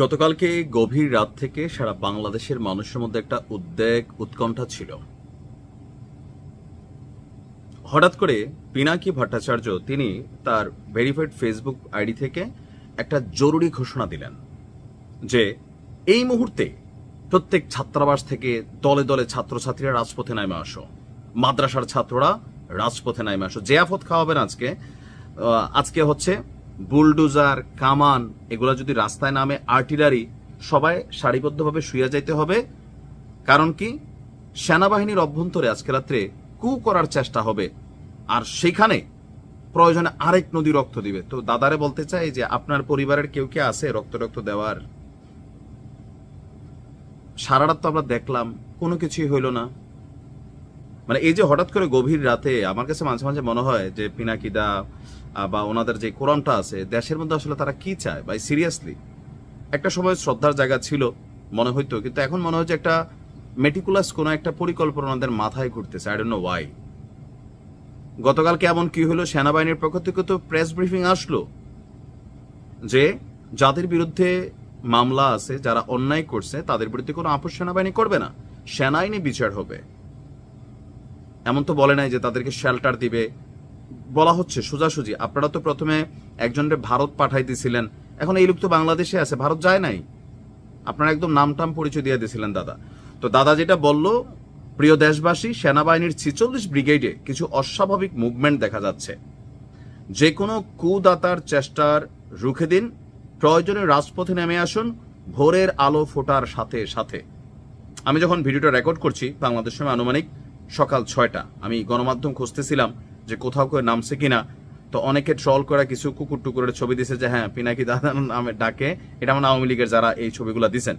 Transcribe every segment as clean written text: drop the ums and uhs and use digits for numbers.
গতকালকে গভীর রাত থেকে সারা বাংলাদেশের মানুষের মধ্যে একটা উদ্বেগ উৎকণ্ঠা ছিল। হঠাৎ করে পিনাকি ভট্টাচার্য তিনি তার ভেরিফাইড ফেসবুক আইডি থেকে একটা জরুরি ঘোষণা দিলেন যে এই মুহূর্তে প্রত্যেক ছাত্রাবাস থেকে দলে দলে ছাত্রছাত্রীরা রাজপথে নেমে আসো, মাদ্রাসার ছাত্ররা রাজপথে নেমে আসো। জিয়াফত খাওয়াবেন আজকে হচ্ছে বুলডোজার, কামান, এগুলা যদি রাস্তায় নামে, আর্টিলারি, সবাই সারিবদ্ধভাবে শুয়ে যাইতে হবে। কারণ কি, সেনাবাহিনীর অভ্যন্তরে আজকে রাত্রে কু করার চেষ্টা হবে, আর সেখানে প্রয়োজনে আরেক নদী রক্ত দিবে। তো দাদারে বলতে চাই যে আপনার পরিবারের কেউ কে আছে রক্ত দেওয়ার? সারা রাত তো আমরা দেখলাম, কোনো কিছুই হইল না। মানে এই যে হঠাৎ করে গভীর রাতে আমার কাছে মাঝে মাঝে মনে হয় যে পিনাকিদা বা ওনাদের যে কোরআনটা আছে দেশের মধ্যে আসলে তারা কি চায় ভাই, সিরিয়াসলি। একটা সময় শ্রদ্ধার জায়গা ছিল মনে হইতো, কিন্তু এখন মনে হয় যে একটা মেটিকুলাস কোনো একটা পরিকল্পনা ওনাদের মাথায় ঘুরতেছে। I don't know Y. গতকালকে এমন কি হলো, সেনাবাহিনীর পক্ষ থেকে তো প্রেস ব্রিফিং আসলো যে যাদের বিরুদ্ধে মামলা আছে, যারা অন্যায় করছে, তাদের বিরুদ্ধে কোনো আপোষ সেনাবাহিনী করবে না, সেনাআইনি বিচার হবে। এমন তো বলে নাই যে তাদেরকে শেল্টার দিবে। বলা হচ্ছে সোজাসুজি, আপনারা তো প্রথমে একজনকে ভারত পাঠাই দিছিলেন, এখন এই লোক তো বাংলাদেশে আছে, ভারত যায় নাই। আপনারা একদম নামটাম পরিচয় দিয়ে দিয়েছিলেন দাদা। তো দাদা যেটা বলল, প্রিয় দেশবাসী, সেনাবাহিনীর 46 ব্রিগেডে কিছু অস্বাভাবিক মুভমেন্ট দেখা যাচ্ছে। যে কোনো কুদাতার চেষ্টার রুখে দিন, প্রয়োজনে রাজপথে নেমে আসুন ভোরের আলো ফোটার সাথে সাথে। আমি যখন ভিডিওটা রেকর্ড করছি বাংলাদেশ সময় আনুমানিক সকাল 6টা, আমি গণমাধ্যম খুঁজতেছিলাম যে কোথাও কেউ নামছে কিনা। তো অনেকে ট্রল করা কিছু কুকুর টুকুরের ছবি দিছে যে হ্যাঁ পিনাকি দাদা নামে ডাকে, এটা মানে আওয়ামী লীগের যারা এই ছবিগুলো দিচ্ছেন।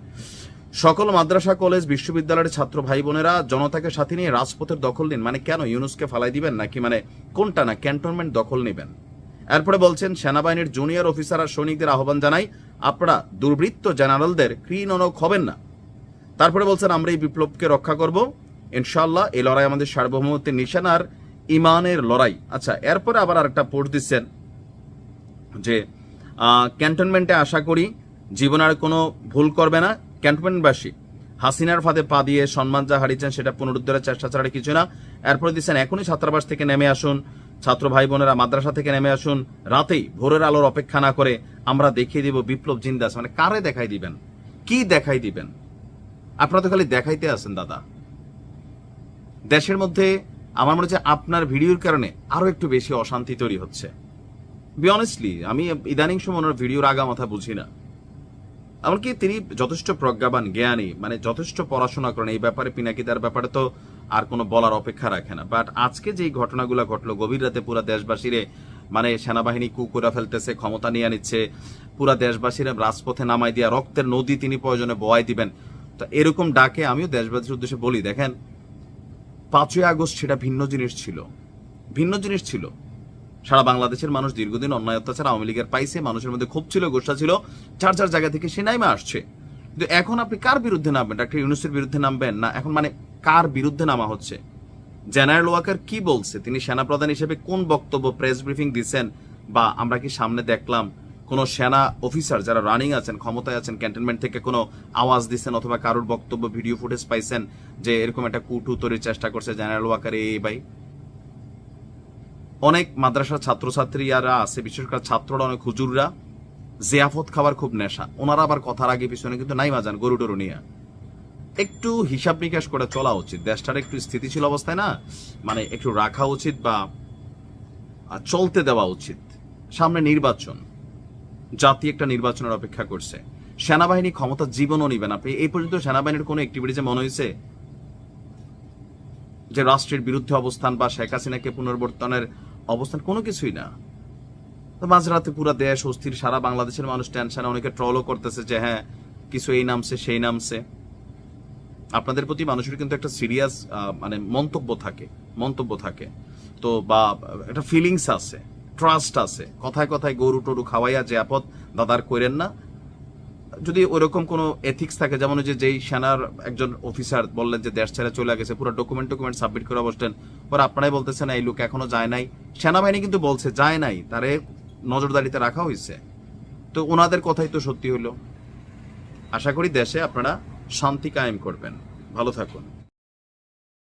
সকল মাদ্রাসা, কলেজ, বিশ্ববিদ্যালয়ের ছাত্র ভাই বোনেরা জনতাকে সাথে নিয়ে রাজপথের দখল নিন। মানে কেন, ইউনুসকে ফালাই দিবেন নাকি? মানে কোনটা, না ক্যান্টনমেন্ট দখল নেবেন? এরপরে বলছেন সেনাবাহিনীর জুনিয়র অফিসার আর সৈনিকদের আহ্বান জানাই, আপনারা দুর্বৃত্ত জেনারেলদের কৃণনক হবেন না। তারপরে বলছেন আমরা এই বিপ্লবকে রক্ষা করব ইনশাআল্লাহ, এই লড়াই আমাদের সার্বভৌমত্বের নিশান আর ইমানের লড়াই। আচ্ছা, এরপরে আবার আরেকটা পোস্ট দিচ্ছেন যে ক্যান্টনমেন্টে আশা করি জীবনে আর কোনো ভুল করবে না ক্যান্টনমেন্টবাসী। হাসিনার ফাঁদে পা দিয়ে সম্মান যা হারিয়েছেন সেটা পুনরুদ্ধারের চেষ্টা ছাড়া কিছু না। এরপরে দিচ্ছেন এখনই ছাত্রাবাস থেকে নেমে আসুন, ছাত্র ভাই বোনেরা মাদ্রাসা থেকে নেমে আসুন, রাতেই ভোরের আলোর অপেক্ষা না করে আমরা দেখিয়ে দিব বিপ্লব জিন্দাস। মানে কারে দেখাই দিবেন, কি দেখাই দিবেন? আপনারা তো খালি দেখাইতে আছেন দাদা। দেশের মধ্যে আমার মনে হচ্ছে আপনার ভিডিওর কারণে আরো একটু বেশি অশান্তি তৈরি হচ্ছে। বি অনেস্টলি, আমি ইদানিং সময় ওনার ভিডিওর আগা মাথা বুঝি না। এমনকি তিনি যথেষ্ট প্রজ্ঞাবান, জ্ঞানী, মানে যথেষ্ট পড়াশোনা করেন এই ব্যাপারে। পিনাকিদার ব্যাপারে তো আর কোনো বলার অপেক্ষা রাখে না। বাট আজকে যেই ঘটনাগুলো ঘটলো গভীর রাতে, পুরা দেশবাসীরে মানে সেনাবাহিনী কু করে ফেলতেছে, ক্ষমতা নিয়ে নিচ্ছে, পুরা দেশবাসীরা রাজপথে নামাই দিয়া রক্তের নদী তিনি প্রয়োজনে বয়াই দিবেন। তো এরকম ডাকে আমিও দেশবাসীর উদ্দেশ্যে বলি, দেখেন 5ই আগস্ট সেটা ভিন্ন জিনিস ছিল। সারা বাংলাদেশের মানুষ দীর্ঘদিন অন্যায় অত্যাচার আওয়ামী লীগের পাইছে, মানুষের মধ্যে ক্ষোভ ছিল, গোসা ছিল, চার জায়গা থেকে সে নাইমা আসছে। কিন্তু এখন আপনি কার বিরুদ্ধে নামবেন? ডক্টর ইউনূসের বিরুদ্ধে নামবেন না? এখন মানে কার বিরুদ্ধে নামা হচ্ছে? জেনারেল ওয়াকার কি বলছে, তিনি সেনাপ্রধান হিসেবে কোন বক্তব্য প্রেস ব্রিফিং দিচ্ছেন, বা আমরা কি সামনে দেখলাম কোন সেনা অফিসার যারা রানিং আছেন, ক্ষমতায় আছেন, ক্যান্টনমেন্ট থেকে কোনো আওয়াজ দিচ্ছেন অথবা কারোর বক্তব্য ভিডিও ফুটেজ পাইছেন যে এরকম একটা কুটু তৈরির চেষ্টা করছে জেনারেল ওয়াকার? এই ভাই, অনেক মাদ্রাসার ছাত্রছাত্রীরা আছে, বিশেষ করে ছাত্ররা, অনেক হুজুররা জিয়াফত খাবার খুব নেশা। ওনারা আবার কথার আগে পিছনে কিন্তু নাই মাজান গরু টরু নিয়ে। একটু হিসাব নিকাশ করে চলা উচিত, দেশটার একটু স্থিতিশীল অবস্থায় না মানে একটু রাখা উচিত বা চলতে দেওয়া উচিত। সামনে নির্বাচন, জাতি একটা নির্বাচনের অপেক্ষা করছে। সেনাবাহিনী ক্ষমতা জীবনও নিবেন। আপনি এই পর্যন্ত সেনাবাহিনীর কোনো অ্যাক্টিভিটিতে মনে হয়েছে যে রাষ্ট্রের বিরুদ্ধে অবস্থান বা শেখ হাসিনাকে পুনর্বর্তনের অবস্থান? কোনো কিছুই না। তো মাঝরাতে পুরো দেশ অস্থির, সারা বাংলাদেশের মানুষ টেনশনে, অনেকে ট্রলও করতেছে যে হ্যাঁ কিছু এই নামছে সেই নামছে। আপনাদের প্রতি মানুষের কিন্তু একটা সিরিয়াস মানে মন্তব্য থাকে তো, বা একটা ফিলিংস আছে, ট্রাস্ট আছে। কথায় কথায় গরু টরু খাওয়াইয়া যে আপদ দাদার করেন না। যদি ওরকম কোনো এথিক্স থাকে, যেমন যেই সেনার একজন অফিসার বললেন যে দেশ ছেড়ে চলে গেছে, পুরো ডকুমেন্ট সাবমিট করে বসলেন, পরে আপনারাই বলতেছেন এই লোক এখনো যায় নাই। সেনাবাহিনী কিন্তু বলছে যায় নাই, তারে নজরদারিতে রাখা হয়েছে। তো ওনাদের কথাই তো সত্যি হলো। আশা করি দেশে আপনারা শান্তি কায়েম করবেন। ভালো থাকুন।